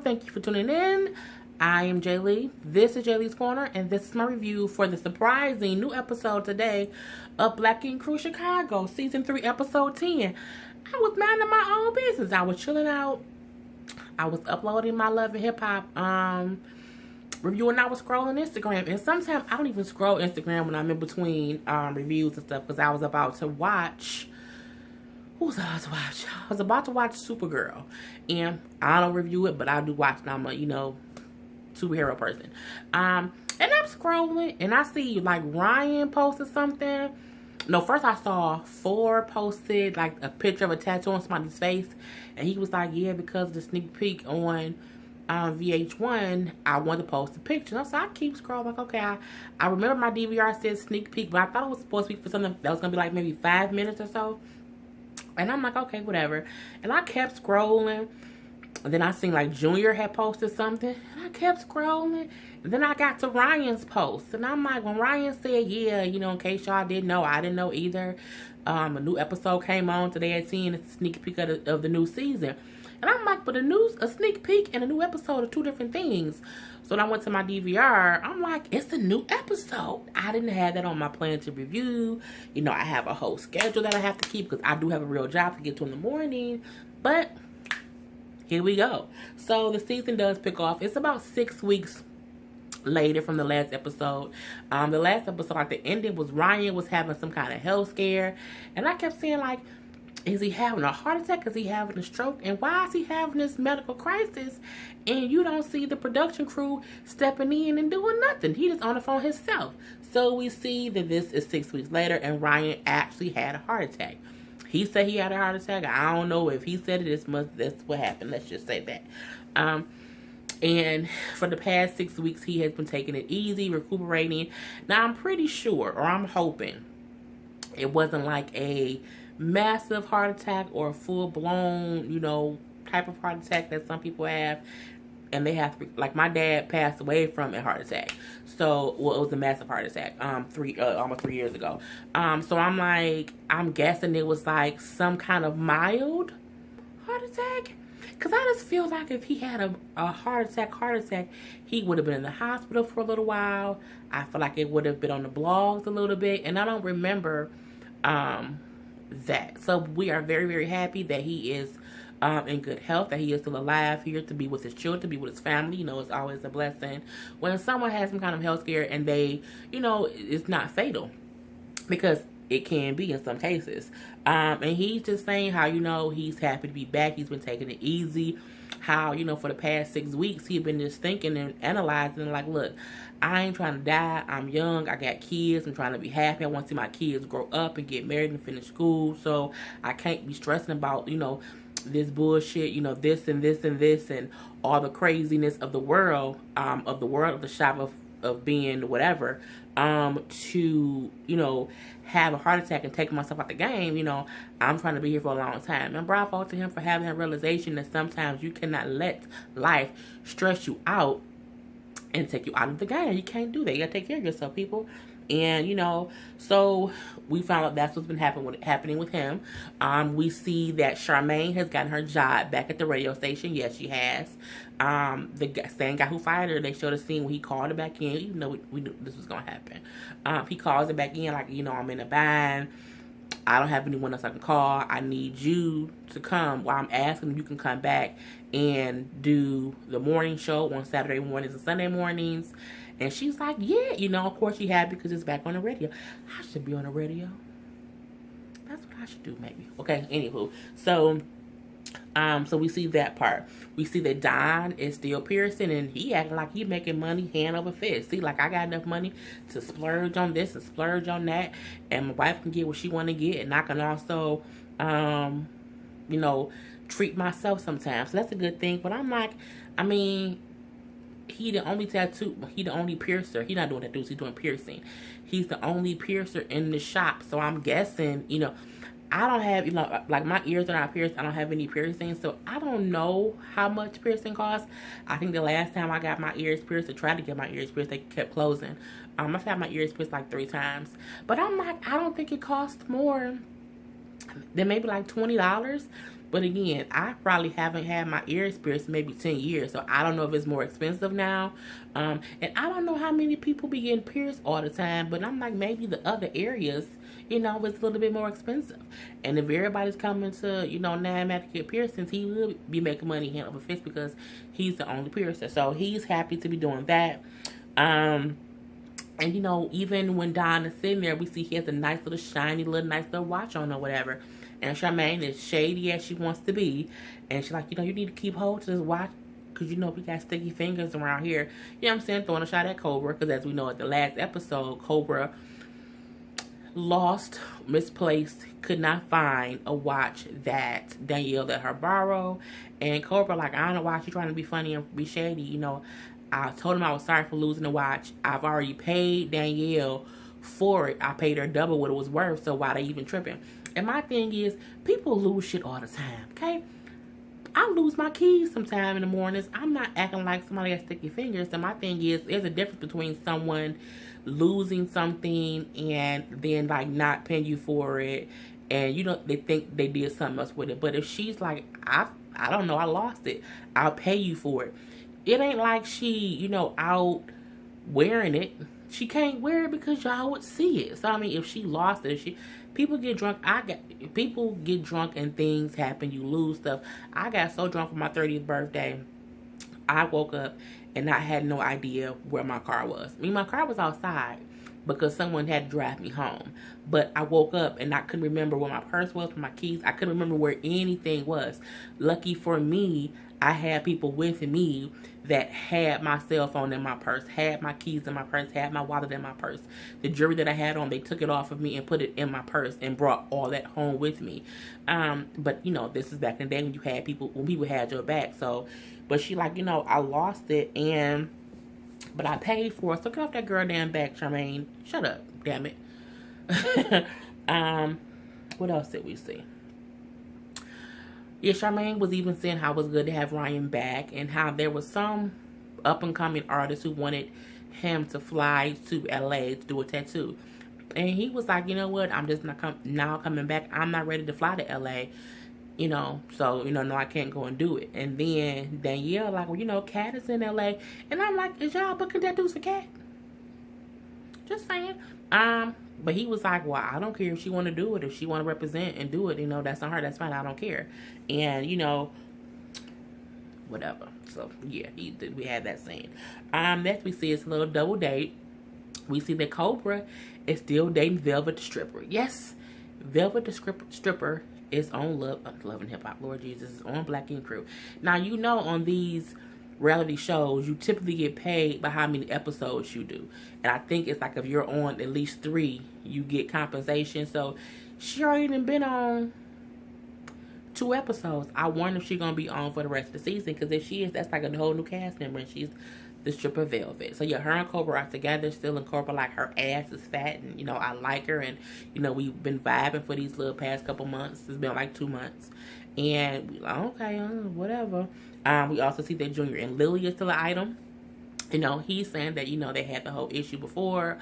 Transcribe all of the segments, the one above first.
thank you for tuning in. I am Jay Lee. This is Jay Lee's Corner, and this is my review for the surprising new episode today of Black King Crew Chicago, Season 3, Episode 10. I was minding my own business. I was chilling out. I was uploading my Love and Hip Hop review, and I was scrolling Instagram. And sometimes I don't even scroll Instagram when I'm in between reviews and stuff, because I was about to watch... Who was I about to watch? I was about to watch Supergirl. And I don't review it, but I do watch it. I'm a, superhero person. And I'm scrolling, and I see, like, Ryan posted something. No, first I saw Ford posted, like, a picture of a tattoo on somebody's face. And he was like, yeah, because of the sneak peek on VH1, I wanted to post a picture. So I keep scrolling, like, okay, I remember my DVR said sneak peek, but I thought it was supposed to be for something that was going to be, like, maybe 5 minutes or so. And I'm like, okay, whatever. And I kept scrolling. And then I seen, like, Junior had posted something. And I kept scrolling. And then I got to Ryan's post. And I'm like, when Ryan said, yeah, in case y'all didn't know, I didn't know either. A new episode came on today at 10. It's a sneak peek of the new season. And I'm like, but a sneak peek and a new episode are two different things. So when I went to my DVR, I'm like, it's a new episode. I didn't have that on my plan to review. I have a whole schedule that I have to keep because I do have a real job to get to in the morning. But here we go. So the season does pick off. It's about 6 weeks later from the last episode. The last episode, like the ending, was Ryan was having some kind of health scare. And I kept saying, like, is he having a heart attack? Is he having a stroke? And why is he having this medical crisis? And you don't see the production crew stepping in and doing nothing. He just on the phone himself. So we see that this is 6 weeks later, and Ryan actually had a heart attack. He said he had a heart attack. I don't know if he said it. That's what happened. Let's just say that. And for the past 6 weeks, he has been taking it easy, recuperating. Now, I'm pretty sure, or I'm hoping, it wasn't like a massive heart attack or a full-blown, type of heart attack that some people have. And they have to, like, my dad passed away from a heart attack. So, well, it was a massive heart attack, almost 3 years ago. So I'm like, I'm guessing it was like some kind of mild heart attack. Because I just feel like if he had a heart attack, he would have been in the hospital for a little while. I feel like it would have been on the blogs a little bit. And I don't remember that. So we are very, very happy that he is in good health, that he is still alive here to be with his children, to be with his family. It's always a blessing when someone has some kind of health scare and they, it's not fatal, because it can be in some cases. And he's just saying how, he's happy to be back. He's been taking it easy. How, for the past 6 weeks, he's been just thinking and analyzing, like, look, I ain't trying to die. I'm young. I got kids. I'm trying to be happy. I want to see my kids grow up and get married and finish school. So I can't be stressing about, this bullshit, this and this and this and all the craziness of the world, of the shop of being whatever, to, have a heart attack and take myself out the game. I'm trying to be here for a long time. And bravo to him for having that realization that sometimes you cannot let life stress you out and take you out of the game. You can't do that. You gotta take care of yourself, people. And, so we found out that's what's been happening with him. We see that Charmaine has gotten her job back at the radio station. Yes, she has. The same guy who fired her, they showed a scene where he called her back in, even though we knew this was going to happen. He calls her back in, like, I'm in a bind. I don't have anyone else I can call. I need you to come. While I'm asking if you can come back and do the morning show on Saturday mornings and Sunday mornings. And she's like, yeah, of course she happy because it's back on the radio. I should be on the radio. That's what I should do, maybe. Okay, anywho. So we see that part. We see that Don is still piercing, and he acting like he making money hand over fist. See, like, I got enough money to splurge on this and splurge on that, and my wife can get what she want to get, and I can also, treat myself sometimes. So that's a good thing. But I'm like, he the only piercer. He's not doing tattoos, he's doing piercing. He's the only piercer in the shop. So I'm guessing, I don't have, like, my ears are not pierced. I don't have any piercings. So I don't know how much piercing costs. I think the last time I got my ears pierced, I tried to get my ears pierced, they kept closing. I've had my ears pierced like 3 times. But I'm like, I don't think it costs more Then maybe like $20. But again, I probably haven't had my ears pierced maybe 10 years. So I don't know if it's more expensive now. And I don't know how many people be getting pierced all the time. But I'm like, maybe the other areas, it's a little bit more expensive. And if everybody's coming to, Namath to get piercings, he will be making money hand over fist because he's the only piercer. So he's happy to be doing that. And even when Don is sitting there, we see he has a nice little watch on or whatever. And Charmaine is shady as she wants to be. And she's like, you need to keep hold to this watch because, we got sticky fingers around here. You know what I'm saying? Throwing a shot at Cobra because as we know at the last episode, Cobra lost, misplaced, could not find a watch that Danielle let her borrow. And Cobra like, I don't know why she's trying to be funny and be shady. I told him I was sorry for losing the watch. I've already paid Danielle for it. I paid her double what it was worth, so why they even tripping? And my thing is, people lose shit all the time, okay? I lose my keys sometime in the mornings. I'm not acting like somebody has sticky fingers. So my thing is, there's a difference between someone losing something and then like not paying you for it, and they think they did something else with it. But if she's like, I don't know, I lost it, I'll pay you for it. It ain't like she, out wearing it. She can't wear it because y'all would see it. So I mean, if she lost it, people get drunk. People get drunk and things happen. You lose stuff. I got so drunk for my 30th birthday. I woke up and I had no idea where my car was. I mean, my car was outside because someone had to drive me home. But I woke up and I couldn't remember where my purse was, my keys. I couldn't remember where anything was. Lucky for me, I had people with me that had my cell phone in my purse, had my keys in my purse, had my wallet in my purse. The jewelry that I had on, they took it off of me and put it in my purse and brought all that home with me. But this is back in the day when people had your back. So, but she like, I lost it but I paid for it. So get off that girl damn back, Charmaine. Shut up, damn it. What else did we see? Yeah, Charmaine was even saying how it was good to have Ryan back and how there was some up-and-coming artists who wanted him to fly to LA to do a tattoo. And he was like, you know what? I'm just not now coming back. I'm not ready to fly to LA. So, no, I can't go and do it. And then Danielle like, well, Kat is in LA. And I'm like, is y'all booking tattoos for Kat? Just saying. But he was like, well, I don't care if she want to do it. If she want to represent and do it, that's on her. That's fine. I don't care. And, whatever. So, yeah, we had that scene. Next we see is a little double date. We see that Cobra is still dating Velvet the stripper. Yes, Velvet the stripper is on Love and Hip Hop. Lord Jesus, is on Black Ink Crew. Now, on these reality shows, you typically get paid by how many episodes you do. And I think it's like if you're on at least 3, you get compensation. So she already been on 2 episodes. I wonder if she's going to be on for the rest of the season. Because if she is, that's like a whole new cast member. And she's the stripper Velvet. So yeah, her and Cobra are together still. And Cobra, like, her ass is fat. And, I like her. And, we've been vibing for these little past couple months. It's been like 2 months. And we like, okay, whatever. We also see that Junior and Lily is still an item. He's saying that, they had the whole issue before.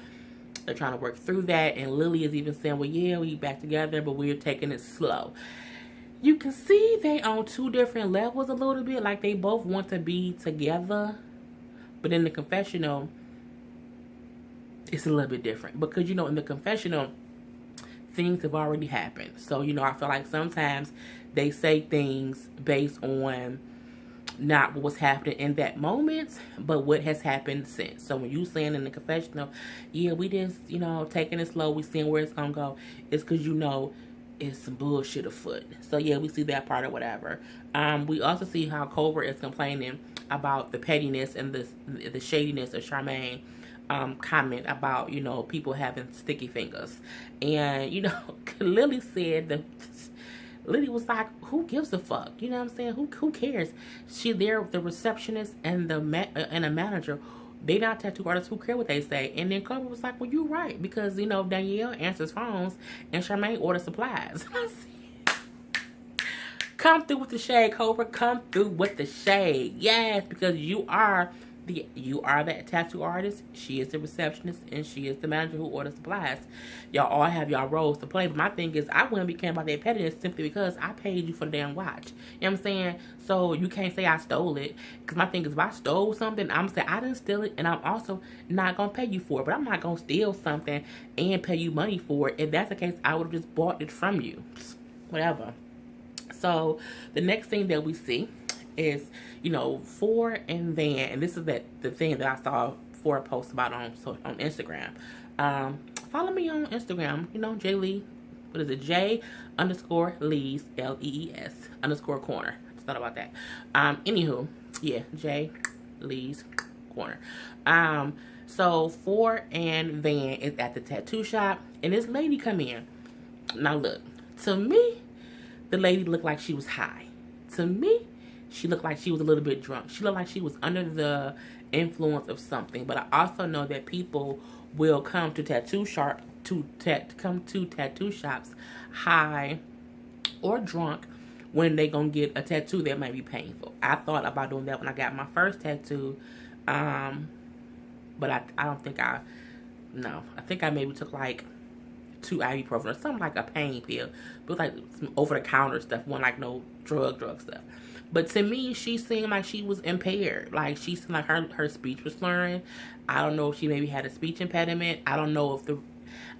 They're trying to work through that. And Lily is even saying, well, yeah, we back together, but we're taking it slow. You can see they on 2 different levels a little bit. Like, they both want to be together. But in the confessional, it's a little bit different. Because, in the confessional, things have already happened. So, I feel like sometimes they say things based on not what's happening in that moment, but what has happened since. So when you saying in the confessional, yeah, we just, taking it slow, we seeing where it's gonna go, it's because it's some bullshit afoot. So yeah, we see that part or whatever. We also see how Cobra is complaining about the pettiness and the shadiness of Charmaine comment about, people having sticky fingers. And, Lily said that Lily was like, who gives a fuck? You know what I'm saying? Who cares? The receptionist and a manager, they not tattoo artists. Who care what they say? And then Cobra was like, well, you're right. Because, Danielle answers phones and Charmaine orders supplies. Come through with the shade, Cobra. Come through with the shade. Yes, because you are You are the tattoo artist, she is the receptionist, and she is the manager who orders supplies. Y'all all have y'all roles to play. But my thing is, I wouldn't be caring about their pettiness simply because I paid you for the damn watch. You know what I'm saying? So you can't say I stole it. Because my thing is, if I stole something, I'm saying I didn't steal it, and I'm also not going to pay you for it. But I'm not going to steal something and pay you money for it. If that's the case, I would have just bought it from you. Whatever. So the next thing that we see is, you know, For and Van, and this is the thing that I saw For post about on Instagram. Follow me on Instagram, you know, J Lee. What is it? J_Lees LEES _ corner. Just thought about that. Anywho, yeah, J Lee's corner. So For and Van is at the tattoo shop, and this lady come in. Now look, to me, the lady looked like she was high. To me, she looked like she was a little bit drunk. She looked like she was under the influence of something. But I also know that people will come to tattoo shops high or drunk when they gonna get a tattoo that might be painful. I thought about doing that when I got my first tattoo, but I don't think I think I maybe took like 2 ibuprofen or something, like a pain pill. It was like some over-the-counter stuff, wasn't like no drug stuff. But to me, she seemed like she was impaired. Like, she seemed like her speech was slurring. I don't know if she maybe had a speech impediment. I don't know.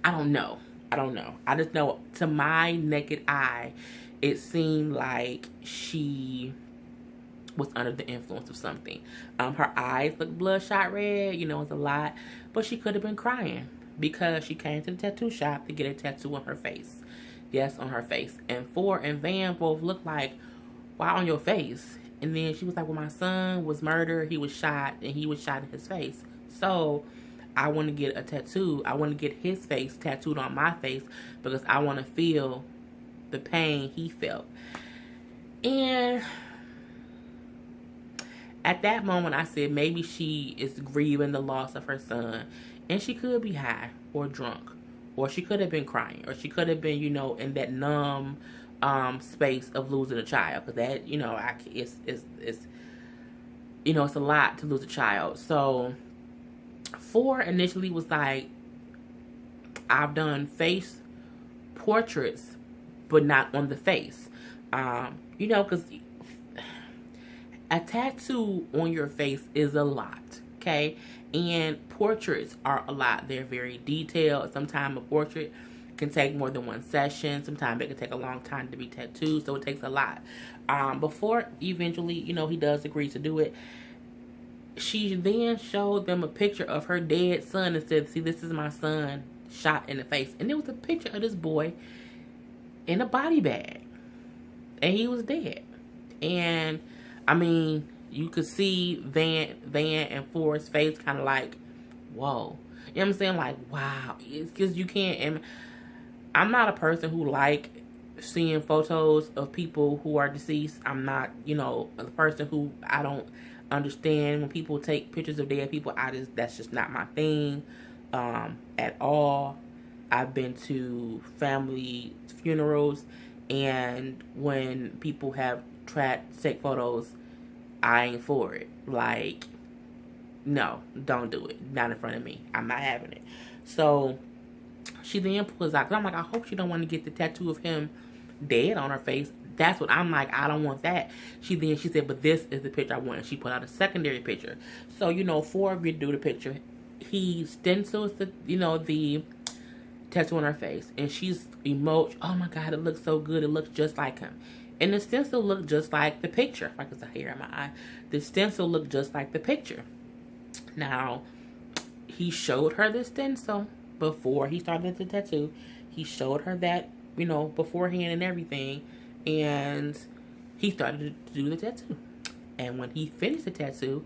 I just know, to my naked eye, it seemed like she was under the influence of something. Her eyes looked bloodshot red. You know, it's a lot. But she could have been crying because she came to the tattoo shop to get a tattoo on her face. Yes, on her face. And For and Van both looked like, why on your face? And then she was like, well, my son was murdered. He was shot, and he was shot in his face. So I want to get a tattoo. I want to get his face tattooed on my face because I want to feel the pain he felt. And at that moment, I said maybe she is grieving the loss of her son. And she could be high or drunk. Or she could have been crying. Or she could have been, you know, in that numb space of losing a child. Because that, you know, it's you know, it's a lot to lose a child. So For initially was like, I've done face portraits, but not on the face. You know, because a tattoo on your face is a lot, okay? And portraits are a lot. They're very detailed. Sometimes a portrait can take more than one session. Sometimes it can take a long time to be tattooed, so it takes a lot. Before eventually, you know, he does agree to do it, she then showed them a picture of her dead son and said, see, this is my son shot in the face. And there was a picture of this boy in a body bag. And he was dead. And, I mean, you could see Van and For's face kind of like, whoa. You know what I'm saying? Like, wow. It's because you can't. And I'm not a person who like seeing photos of people who are deceased. I'm not, you know, a person who I don't understand when people take pictures of dead people. That's just not my thing at all. I've been to family funerals, and when people have tried to take photos, I ain't for it. Like, no, don't do it. Not in front of me. I'm not having it. So she then pulls out, 'cause I'm like, I hope she don't want to get the tattoo of him dead on her face. That's what I'm like. I don't want that. She said, but this is the picture I want. And she put out a secondary picture. So, you know, For agreed to do the picture. He stencils the, you know, the tattoo on her face. And she's emote. Oh my God, it looks so good. It looks just like him. And the stencil looked just like the picture. Like it's a hair in my eye. The stencil looked just like the picture. Now, he showed her the stencil before he started the tattoo. He showed her that, you know, beforehand and everything. And he started to do the tattoo. And when he finished the tattoo,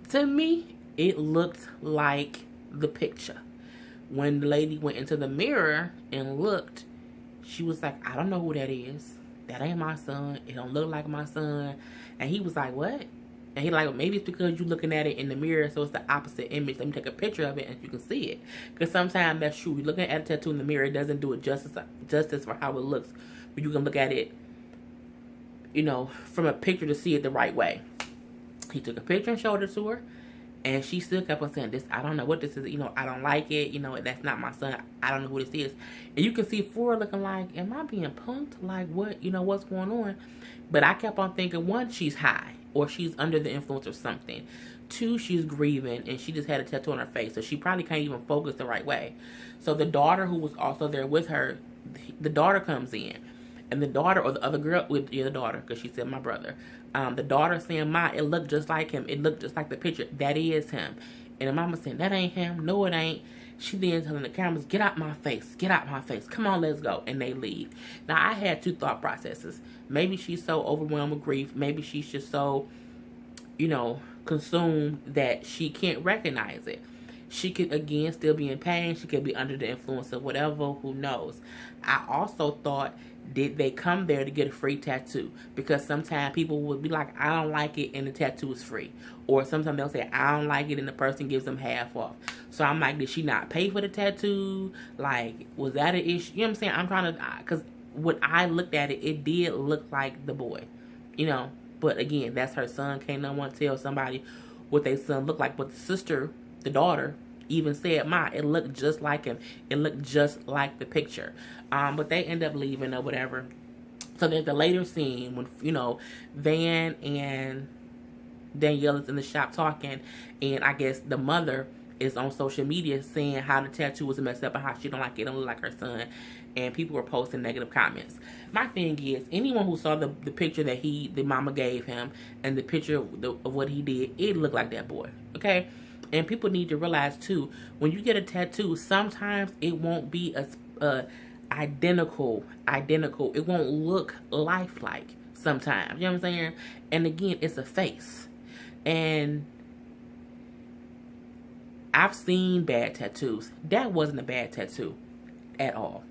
to me, it looked like the picture. When the lady went into the mirror and looked, she was like, I don't know who that is. That ain't my son. It don't look like my son. And he was like, what? And he like, maybe it's because you're looking at it in the mirror, so it's the opposite image. Let me take a picture of it and you can see it. Because sometimes that's true. You're looking at a tattoo in the mirror, it doesn't do it justice for how it looks. But you can look at it, you know, from a picture to see it the right way. He took a picture and showed it to her. And she still kept on saying, this, I don't know what this is. I don't like it. That's not my son. I don't know who this is. And you can see Ford looking like, am I being punked? Like, what, what's going on? But I kept on thinking, one, she's high or she's under the influence of something. Two, she's grieving and she just had a tattoo on her face. So she probably can't even focus the right way. So the daughter who was also there with her, the daughter comes in. And the daughter, or the other girl, with the daughter, because she said my brother. The daughter saying, Ma, it looked just like him. It looked just like the picture. That is him. And the mama saying, that ain't him. No, it ain't. She then telling the cameras, get out my face. Get out my face. Come on, let's go. And they leave. Now, I had two thought processes. Maybe she's so overwhelmed with grief. Maybe she's just so, consumed that she can't recognize it. She could, again, still be in pain. She could be under the influence of whatever. Who knows? I also thought, did they come there to get a free tattoo? Because sometimes people would be like, I don't like it, and the tattoo is free. Or sometimes they'll say, I don't like it, and the person gives them half off. So I'm like, did she not pay for the tattoo? Like, was that an issue? You know what I'm saying? I'm trying to, because when I looked at it, it did look like the boy. But again, that's her son. Can't no one tell somebody what their son looked like. But the sister, the daughter, even said, Ma, it looked just like him. It looked just like the picture. But they end up leaving or whatever. So there's the later scene when, Van and Danielle is in the shop talking. And I guess the mother is on social media saying how the tattoo was messed up and how she don't like it. It don't look like her son. And people were posting negative comments. My thing is, anyone who saw the picture that the mama gave him and the picture of what he did, it looked like that boy. Okay? And people need to realize, too, when you get a tattoo, sometimes it won't be identical. It won't look lifelike sometimes. You know what I'm saying? And again, it's a face. And I've seen bad tattoos. That wasn't a bad tattoo at all.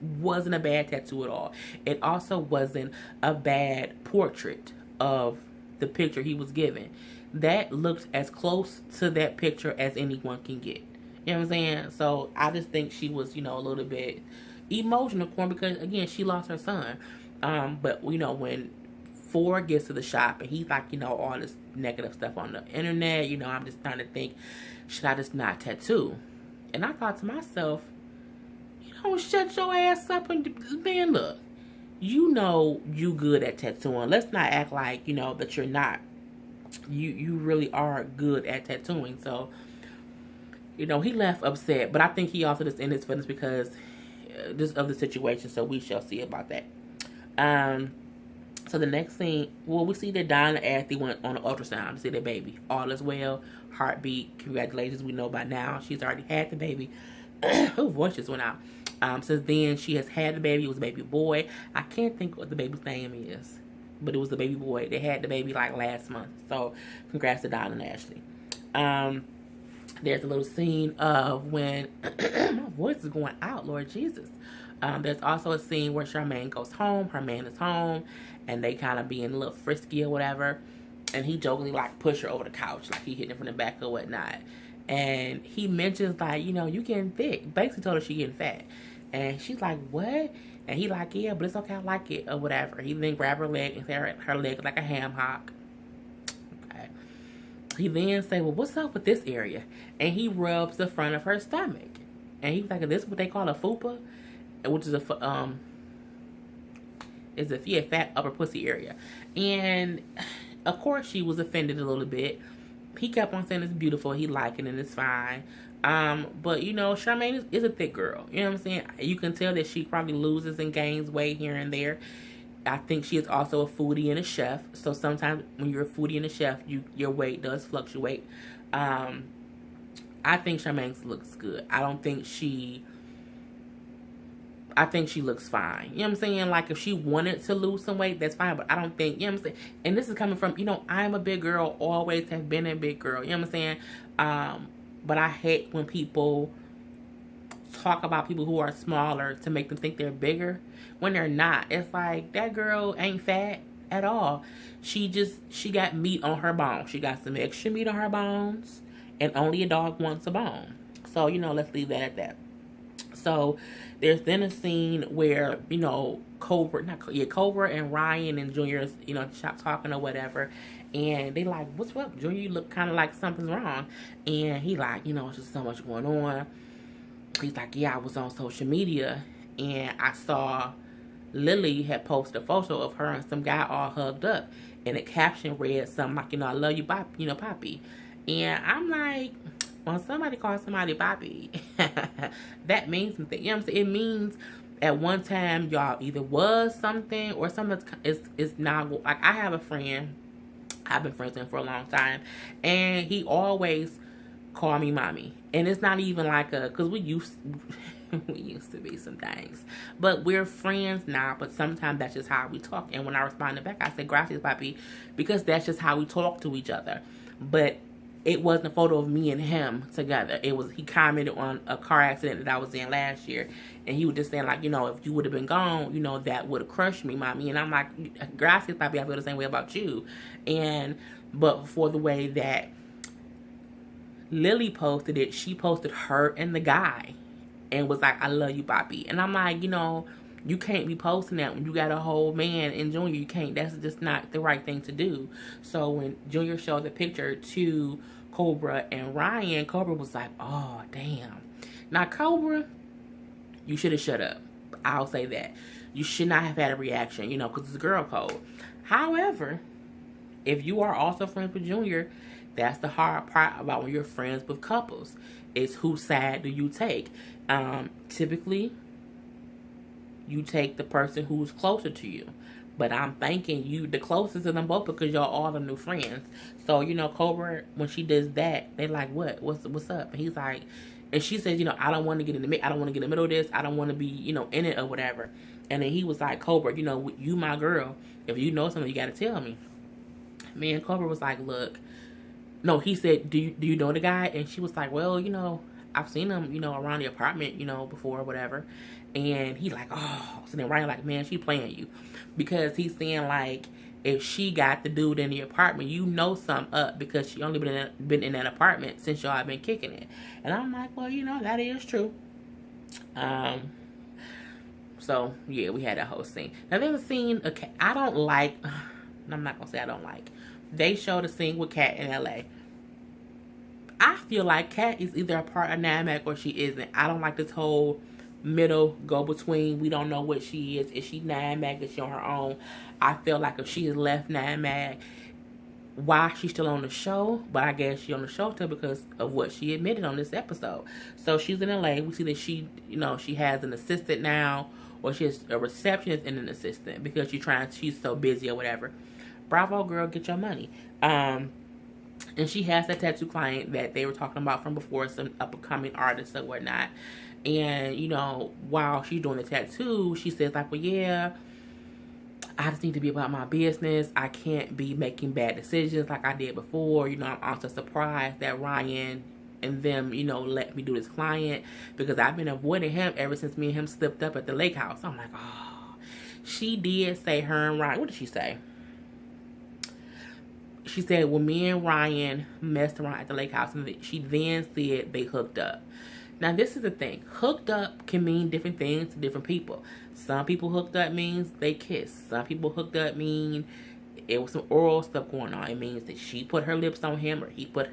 Wasn't a bad tattoo at all. It also wasn't a bad portrait of the picture he was given. That looked as close to that picture as anyone can get. You know what I'm saying? So I just think she was, a little bit emotional because, again, she lost her son. But, when Ford gets to the shop and he's like, all this negative stuff on the internet, I'm just trying to think, should I just not tattoo? And I thought to myself, shut your ass up and, man, look, you good at tattooing. Let's not act like, that you're not. You really are good at tattooing. So, he left upset. But I think he also just ended his feelings because this other situation. So we shall see about that. So the next scene, we see that Donna and Ashley went on an ultrasound to see their baby. All is well. Heartbeat. Congratulations. We know by now. She's already had the baby. Her voice just went out. Since then, she has had the baby. It was a baby boy. I can't think what the baby's name is, but it was a baby boy. They had the baby like last month. So, congrats to Donna and Ashley. There's a little scene of when my voice is going out, Lord Jesus. There's also a scene where Charmaine goes home. Her man is home, and they kind of being a little frisky or whatever. And he jokingly like push her over the couch, like he hitting her from the back or whatnot. And he mentions like, you getting thick. Basically told her she getting fat. And she's like, what? And he like, yeah, but it's okay, I like it, or whatever. He then grabbed her leg and said her leg like a ham hock. Okay. He then say, well, what's up with this area? And he rubs the front of her stomach. And he was like, is this what they call a fupa? Which is a fat upper pussy area. And of course she was offended a little bit. He kept on saying it's beautiful. He liked it and it's fine. But, Charmaine is a thick girl. You know what I'm saying? You can tell that she probably loses and gains weight here and there. I think she is also a foodie and a chef. So sometimes when you're a foodie and a chef, your weight does fluctuate. I think Charmaine looks good. I think she looks fine. You know what I'm saying? Like, if she wanted to lose some weight, that's fine. But I don't think, you know what I'm saying? And this is coming from, I'm a big girl, always have been a big girl. You know what I'm saying? But I hate when people talk about people who are smaller to make them think they're bigger when they're not. It's like, that girl ain't fat at all. She got meat on her bones. She got some extra meat on her bones. And only a dog wants a bone. So, let's leave that at that. So, there's then a scene where, Cobra and Ryan and Junior is, shop talking or whatever. And they like, what's up, Junior? You look kind of like something's wrong. And he like, it's just so much going on. He's like, yeah, I was on social media and I saw Lily had posted a photo of her and some guy all hugged up, and the caption read something like, I love you, Poppy. And I'm like, when somebody calls somebody Poppy, that means something. You know what I'm saying? It means at one time y'all either was something or something is not. Like, I have a friend, I've been friends with him for a long time, and he always call me mommy. And it's not even like because we used to be some things, but we're friends now. But sometimes that's just how we talk. And when I responded back, I said gracias, papi, because that's just how we talk to each other. But it wasn't a photo of me and him together. It was, he commented on a car accident that I was in last year, and he was just saying like, if you would have been gone, that would have crushed me, mommy. And I'm like, gracias, papi, I feel the same way about you. But for the way that Lily posted it, she posted her and the guy and was like, I love you, Poppy. And I'm like, you can't be posting that when you got a whole man in Junior. You can't. That's just not the right thing to do. So when Junior showed the picture to Cobra and Ryan, Cobra was like, oh, damn. Now, Cobra, you should have shut up. I'll say that. You should not have had a reaction, because it's a girl code. However, if you are also friends with Junior, that's the hard part about when you're friends with couples. Is whose side do you take? Typically, you take the person who's closer to you. But I'm thinking you the closest to them both because y'all all the new friends. So, Cobra, when she does that, they like, what? What's up? And he's like, and she says, I don't want to get in the I don't want to get in the middle of this. I don't want to be, in it or whatever. And then he was like, Cobra, you my girl. If you know something, you got to tell me. Me and Cobra was like, look. No, he said, do you know the guy? And she was like, well, I've seen him, around the apartment, before or whatever. And he like, oh. So then Ryan like, man, she playing you. Because he's saying like, if she got the dude in the apartment, something up because she only been in that apartment since y'all have been kicking it. And I'm like, well, that is true. So, yeah, we had that whole scene. Now, I've ever seen a cat. I don't like, I'm not going to say I don't like. They showed a scene with Kat in LA. I feel like Kat is either a part of Namac or she isn't. I don't like this whole middle go-between. We don't know what she is. Is she Namac? Is she on her own? I feel like if she has left Namac, why she's still on the show? But I guess she's on the show too because of what she admitted on this episode. So she's in LA. We see that she, she has an assistant now, or she has a receptionist and an assistant because she's so busy or whatever. Bravo, girl, get your money. And she has that tattoo client that they were talking about from before, some up-and-coming artists or whatnot. And, while she's doing the tattoo, she says, like, well, yeah, I just need to be about my business. I can't be making bad decisions like I did before. I'm also surprised that Ryan and them, let me do this client because I've been avoiding him ever since me and him slipped up at the lake house. I'm like, oh. She did say her and Ryan, what did she say? She said, well, me and Ryan messed around at the lake house, and she then said they hooked up. Now, this is the thing. Hooked up can mean different things to different people. Some people hooked up means they kissed. Some people hooked up mean it was some oral stuff going on. It means that she put her lips on him, or he put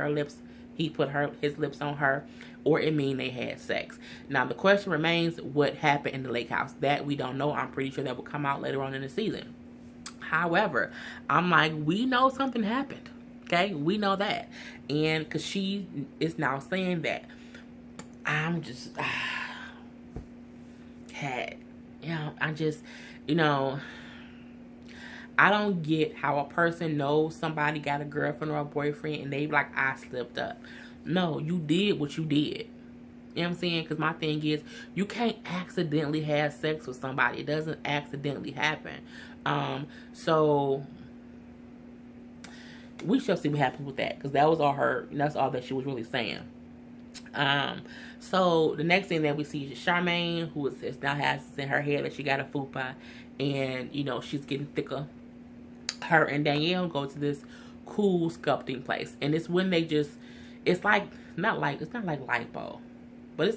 his lips on her, or it mean they had sex. Now, the question remains, what happened in the lake house? That we don't know. I'm pretty sure that will come out later on in the season. However, I'm like, we know something happened. Okay? We know that. And because she is now saying that. I'm just, Kat, I just, I don't get how a person knows somebody got a girlfriend or a boyfriend and they like, I slipped up. No, you did what you did. You know what I'm saying? Because my thing is, you can't accidentally have sex with somebody. It doesn't accidentally happen. So we shall see what happens with that. Because that was all her, that's all that she was really saying. So the next thing that we see is Charmaine, who is now has in her head that she got a fupa, and she's getting thicker. Her and Danielle go to this cool sculpting place, and it's when they just, it's not like lipo, but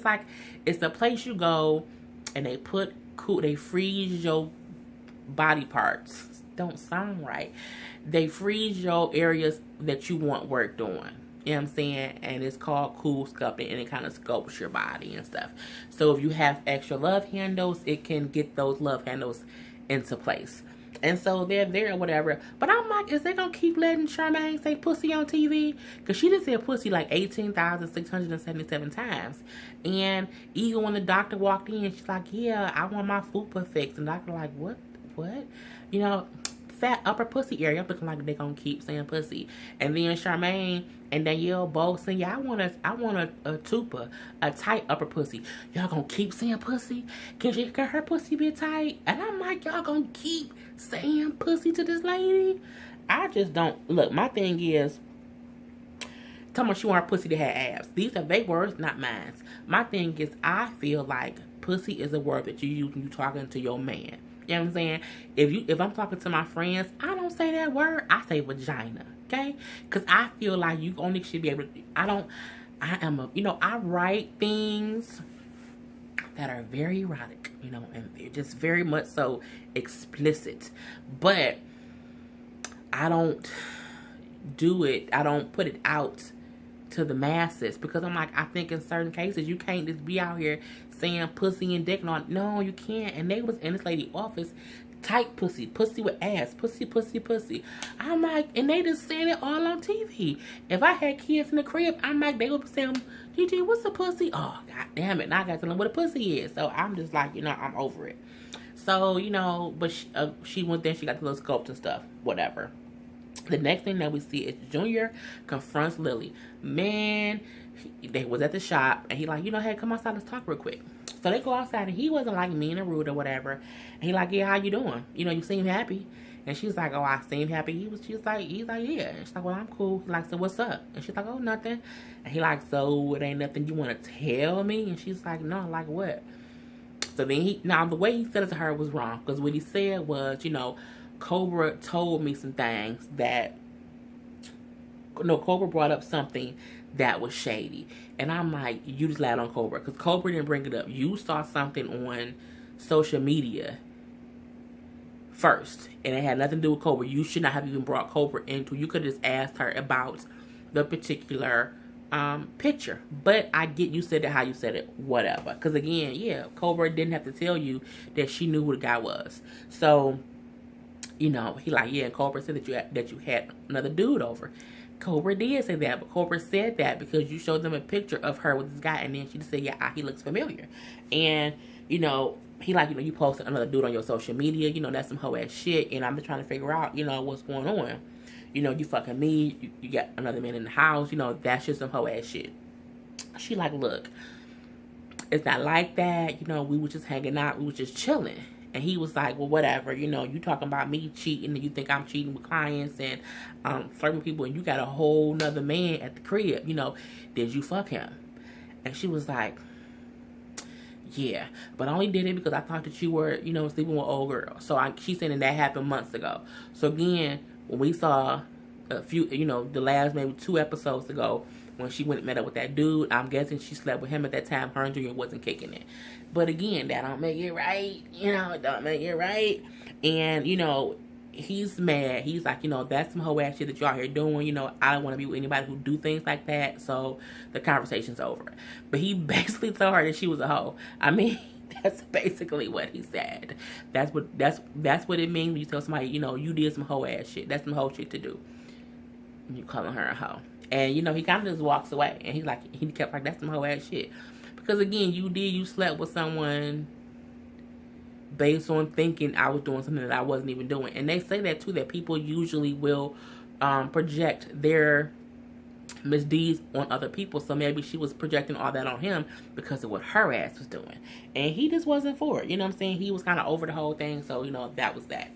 it's a place you go and they freeze your body parts don't sound right. They freeze your areas that you want work doing. You know what I'm saying? And it's called cool sculpting, and it kind of sculpts your body and stuff. So if you have extra love handles, it can get those love handles into place. And so they're there or whatever. But I'm like, is they going to keep letting Charmaine say pussy on TV? Because she done said pussy like 18,677 times. And even when the doctor walked in, she's like, yeah, I want my fupa fixed. And the doctor like, what? You know, fat upper pussy area. I'm looking like they're going to keep saying pussy. And then Charmaine and Danielle both saying, yeah, I want a tupa, a tight upper pussy. Y'all gonna keep saying pussy? Can her pussy be tight? And I'm like, y'all gonna keep saying pussy to this lady? I just don't. Look, my thing is, tell me she want her pussy to have abs. These are their words, not mine. My thing is, I feel like pussy is a word that you use when you talking to your man. You know what I'm saying? If I'm talking to my friends, I don't say that word. I say vagina. Okay? Because I feel like you only should be able to, I write things that are very erotic, and they're just very much so explicit. But I don't do it, I don't put it out to the masses, because I'm like, I think in certain cases, you can't just be out here saying pussy and dick. No, you can't. And they was in this lady's office, tight pussy with ass, pussy. I'm like, and they just saying it all on TV. If I had kids in the crib, I'm like, they would be saying, Gigi, what's a pussy? Oh, god damn it, now I gotta tell them what a pussy is. So I'm just like, I'm over it. So, but she went there, she got the little sculpt and stuff, whatever. The next thing that we see is Junior confronts Lily. Man, they was at the shop, and he like, hey, come outside, let's talk real quick. So they go outside, and he wasn't like mean or rude or whatever. And he like, yeah, how you doing? You seem happy. And she's like, oh, I seem happy. He's like, yeah. And she's like, well, I'm cool. He's like, so what's up? And she's like, oh, nothing. And he like, so it ain't nothing you want to tell me? And she's like, no, like what? So then the way he said it to her was wrong, because what he said was, Cobra told me some things that, Cobra brought up something that was shady. And I'm like, you just lied on Cobra, because Cobra didn't bring it up. You saw something on social media first, and it had nothing to do with Cobra. You should not have even brought Cobra into it. You could have just asked her about the particular picture. But I get you said it how you said it, whatever. Because again, yeah, Cobra didn't have to tell you that she knew who the guy was. So, he like, yeah, Cobra said that you had another dude over. Cobra did say that, but Cobra said that because you showed them a picture of her with this guy, and then she just said, yeah, he looks familiar. And, he like, you posted another dude on your social media, that's some hoe ass shit, and I'm just trying to figure out, what's going on. You fucking me, you got another man in the house, that's just some hoe ass shit. She like, look, it's not like that, we were just hanging out, we were just chilling. And he was like, well, whatever, you talking about me cheating, and you think I'm cheating with clients and flirting with people, and you got a whole nother man at the crib, did you fuck him? And she was like, yeah, but I only did it because I thought that you were, sleeping with old girls. So she said that happened months ago. So again, when we saw a few, the last maybe 2 episodes ago, when she went and met up with that dude, I'm guessing she slept with him at that time. Her and Junior wasn't kicking it. But again, that don't make it right. It don't make it right. And, he's mad. He's like, that's some hoe ass shit that y'all here doing. I don't want to be with anybody who do things like that. So the conversation's over. But he basically told her that she was a hoe. I mean, that's basically what he said. That's what it means when you tell somebody, you did some hoe ass shit. That's some hoe shit to do. And you calling her a hoe. And, he kind of just walks away. And he kept like, that's some hoe ass shit. Because, again, you slept with someone based on thinking I was doing something that I wasn't even doing. And they say that, too, that people usually will project their misdeeds on other people. So maybe she was projecting all that on him because of what her ass was doing. And he just wasn't for it. You know what I'm saying? He was kind of over the whole thing. So, that was that.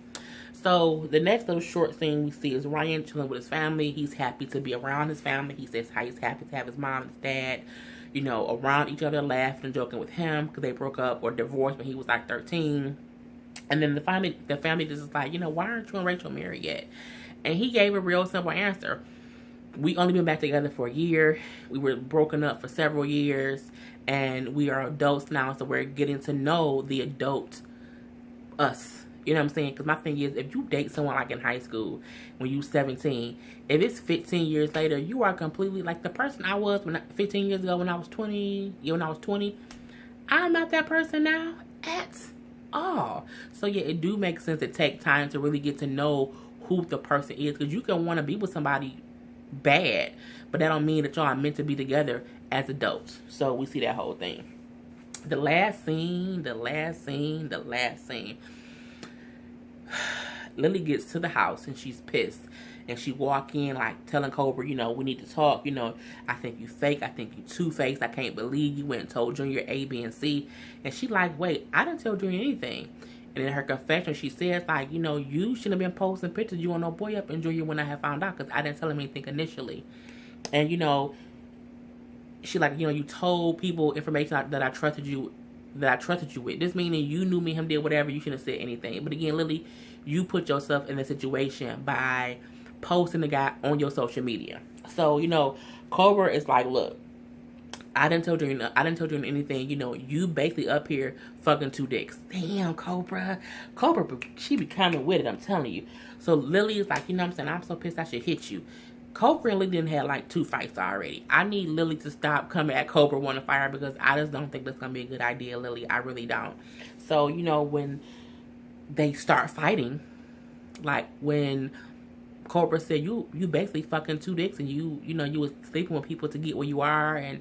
So, the next little short thing we see is Ryan chilling with his family. He's happy to be around his family. He says how he's happy to have his mom and his dad, around each other, laughing and joking with him because they broke up or divorced when he was like 13. And then the family just is like, why aren't you and Rachel married yet? And he gave a real simple answer. We only been back together for a year. We were broken up for several years. And we are adults now, so we're getting to know the adult us. You know what I'm saying? Because my thing is, if you date someone like in high school when you 17, if it's 15 years later, you are completely like the person I was 15 years ago when I was 20. Yeah, when I was 20, I'm not that person now at all. So yeah, it do make sense to take time to really get to know who the person is, because you can want to be with somebody bad, but that don't mean that y'all are meant to be together as adults. So we see that whole thing. The last scene. Lily gets to the house and she's pissed. And she walk in like telling Cobra, we need to talk. I think you fake. I think you two-faced. I can't believe you went and told Junior A, B, and C. And she like, wait, I didn't tell Junior anything. And in her confession, she says like, you shouldn't have been posting pictures you on no boy up and Junior when I had found out, because I didn't tell him anything initially. And she like, you told people information that I trusted you with. This meaning you knew me, him did whatever, you shouldn't have said anything. But again, Lily, you put yourself in a situation by posting the guy on your social media. So, Cobra is like, look, I didn't tell you anything. You basically up here fucking two dicks. Damn, Cobra, she be coming with it, I'm telling you. So Lily is like, I'm saying, I'm so pissed I should hit you. Cobra and Lily didn't have like 2 fights already. I need Lily to stop coming at Cobra wanting to fire, because I just don't think that's going to be a good idea, Lily. I really don't. So, when they start fighting, like when Cobra said, you basically fucking 2 dicks and you was sleeping with people to get where you are, and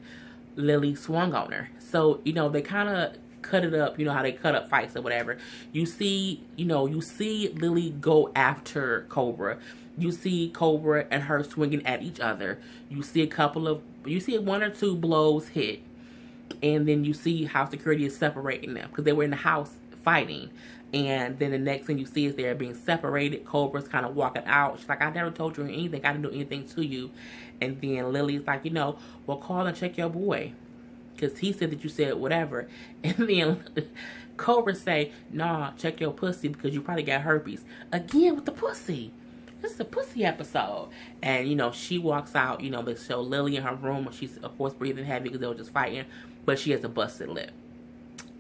Lily swung on her. So, they kind of cut it up, how they cut up fights or whatever. You see Lily go after Cobra. You see Cobra and her swinging at each other. You see 1 or 2 blows hit. And then you see how security is separating them, because they were in the house fighting. And then the next thing you see is they're being separated. Cobra's kind of walking out. She's like, I never told you anything. I didn't do anything to you. And then Lily's like, well, call and check your boy, because he said that you said whatever. And then Cobra say, nah, check your pussy, because you probably got herpes. Again with the pussy. This is a pussy episode. And, she walks out. They show Lily in her room. She's, of course, breathing heavy because they were just fighting. But she has a busted lip.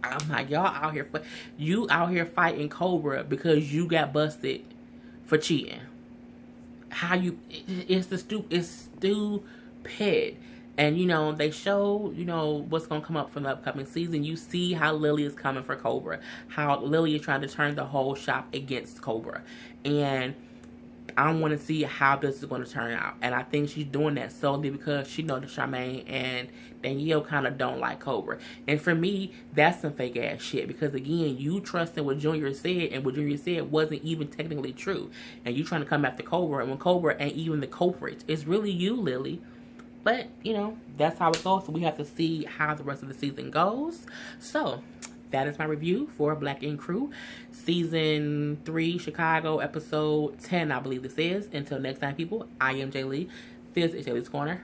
I'm like, y'all out here fighting Cobra because you got busted for cheating. It's stupid. And, they show, what's going to come up from the upcoming season. You see how Lily is coming for Cobra. How Lily is trying to turn the whole shop against Cobra. And I want to see how this is going to turn out. And I think she's doing that solely because she knows that Charmaine and Danielle kind of don't like Cobra. And for me, that's some fake ass shit. Because again, you trusting what Junior said, and what Junior said wasn't even technically true. And you trying to come after Cobra, and when Cobra ain't even the culprit. It's really you, Lily. But, that's how it goes. So we have to see how the rest of the season goes. So that is my review for Black Ink Crew. Season 3, Chicago, episode 10, I believe this is. Until next time, people, I am Jay Lee. This is Jay Lee's Corner.